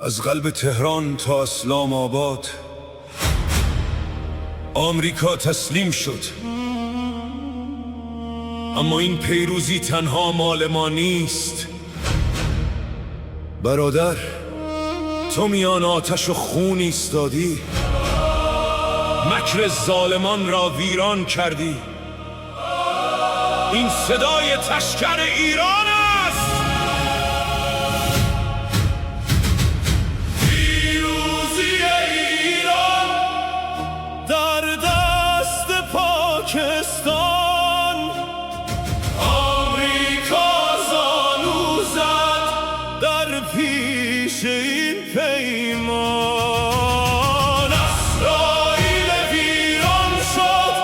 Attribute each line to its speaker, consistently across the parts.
Speaker 1: از قلب تهران تا اسلام آباد آمریکا تسلیم شد، اما این پیروزی تنها مال ما نیست. برادر، تو میان آتش و خون ایستادی، مکر ظالمان را ویران کردی. این صدای تشکر ایران است. پیروزی ایران در دست پاکستان، آمریکا زانو زد در پیش این پیمان. اسرائیل ویران شد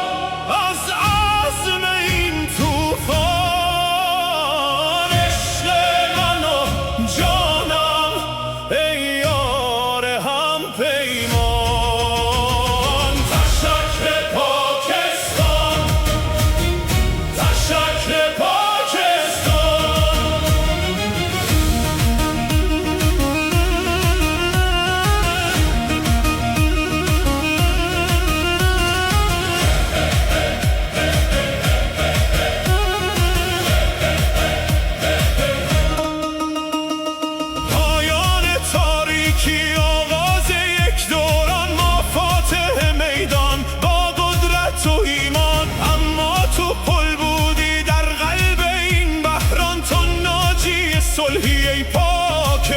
Speaker 1: از عزم این طوفان. عشق من و جانم ای یار هم پیمان. تشکر پاکستان، تشکر پاکستان. پایان تاریکی، آغاز یک دوران، ما فاتح میدان با قدرت و ایمان. اما تو پل بودی در قلب این بحران، تو ناجی صلحی ای پاک